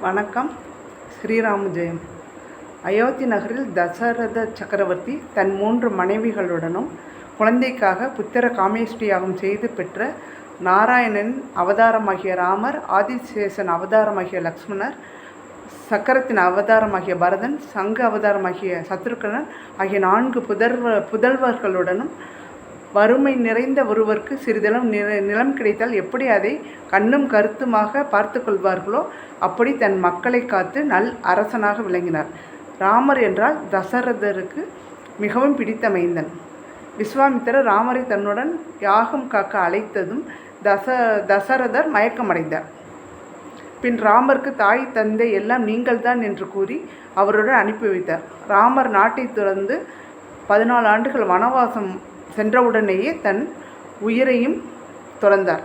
வணக்கம். ஸ்ரீராம ஜெயம். அயோத்தி நகரில் தசரத சக்கரவர்த்தி தன் 3 மனைவிகளுடனும் குழந்தைக்காக புத்திர காமேஷ்டி செய்து பெற்ற நாராயணன் அவதாரமாகிய ராமர், ஆதிசேஷன் அவதாரமாகிய லக்ஷ்மணர், சக்கரத்தின் அவதாரமாகிய பரதன், சங்கு அவதாரமாகிய சத்ருகனன் ஆகிய 4 புதல்வர்களுடனும் வறுமை நிறைந்த ஒருவருக்கு சிறிதளவு நிலம் கிடைத்தால் எப்படி அதை கண்ணும் கருத்துமாக பார்த்து கொள்வார்களோ அப்படி தன் மக்களை காத்து நல் அரசனாக விளங்கினார். ராமர் என்றால் தசரதருக்கு மிகவும் பிடித்த மைந்தன். விஸ்வாமித்திரர் ராமரை தன்னுடன் யாகம் காக்க அழைத்ததும் தசரதர் மயக்கமடைந்தார். பின் ராமருக்கு தாய் தந்தை எல்லாம் நீங்கள்தான் என்று கூறி அவருடன் அனுப்பி வைத்தார். ராமர் நாட்டை துறந்து 14 ஆண்டுகள் வனவாசம் சென்றவுடனேயே தன் உயிரையும் துறந்தார்.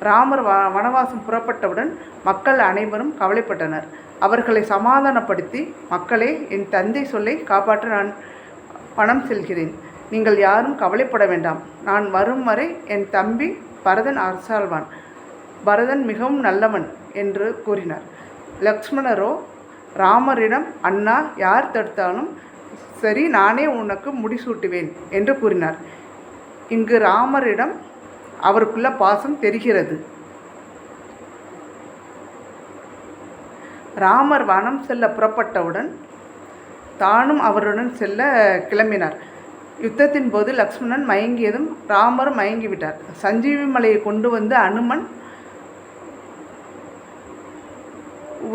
ராமர் வனவாசம் புறப்பட்டவுடன் மக்கள் அனைவரும் கவலைப்பட்டனர். அவர்களை சமாதானப்படுத்தி, மக்களே, என் தந்தை சொல்லை காப்பாற்ற நான் பணம் செல்கிறேன். நீங்கள் யாரும் கவலைப்பட வேண்டாம். நான் வரும் வரை என் தம்பி பரதன் அரசாள்வான். பரதன் மிகவும் நல்லவன் என்று கூறினார். லக்ஷ்மணரோ ராமரிடம், அண்ணா, யார் தடுத்தாலும் சரி, நானே உனக்கு முடிசூட்டுவேன் என்று கூறினார். இங்கு ராமரிடம் அவருக்குள்ள பாசம் தெரிகிறது. ராமர் வனம் செல்ல புறப்பட்டவுடன் தானும் அவருடன் செல்ல கிளம்பினார். யுத்தத்தின் போது லக்ஷ்மணன் மயங்கியதும் ராமரும் மயங்கிவிட்டார். சஞ்சீவி மலையை கொண்டு வந்து அனுமன்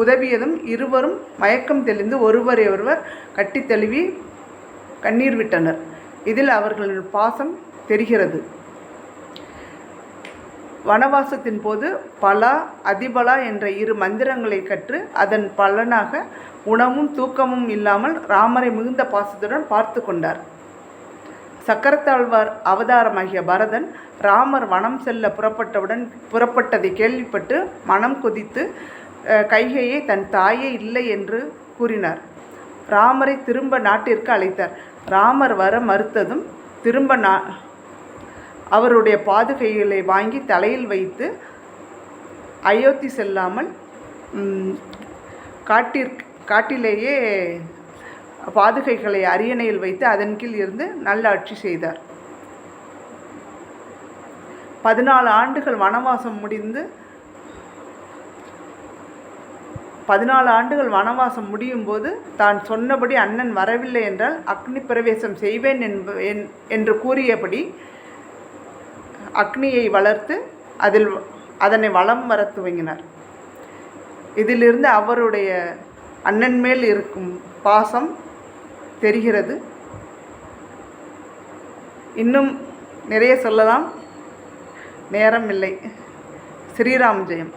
உதவியதும் இருவரும் மயக்கம் தெளிந்து ஒருவர் கட்டி தழுவி கண்ணீர் விட்டனர். இதில் அவர்களின் பாசம் தெரிகிறது. வனவாசத்தின் போது பலா, அதிபலா என்ற 2 மந்திரங்களை கற்று அதன் பலனாக உணவும் தூக்கமும் இல்லாமல் ராமரை மிகுந்த பாசத்துடன் பார்த்து கொண்டார். சக்கரத்தாழ்வார் அவதாரமாகிய பரதன் ராமர் வனம் செல்ல புறப்பட்டதை கேள்விப்பட்டு மனம் கொதித்து கைகையை தன் தாயே இல்லை என்று கூறினார். ராமரை திரும்ப நாட்டிற்கு அழைத்தார். ராமர் வர மறுத்ததும் திரும்ப அவருடைய பாதுகைகளை வாங்கி தலையில் வைத்து அயோத்தி செல்லாமல் காட்டிலேயே பாதுகைகளை அரியணையில் வைத்து அதன் கீழ் இருந்து நல்லாட்சி செய்தார். 14 ஆண்டுகள் வனவாசம் முடியும் போது தான் சொன்னபடி அண்ணன் வரவில்லை என்றால் அக்னி பிரவேசம் செய்வேன் என்று கூறியபடி அக்னியை வளர்த்து அதனை வலம் வர துவங்கினார். இதிலிருந்து அவருடைய அண்ணன் மேல் இருக்கும் பாசம் தெரிகிறது. இன்னும் நிறைய சொல்லலாம், நேரம் இல்லை. ஸ்ரீராம் ஜெயம்.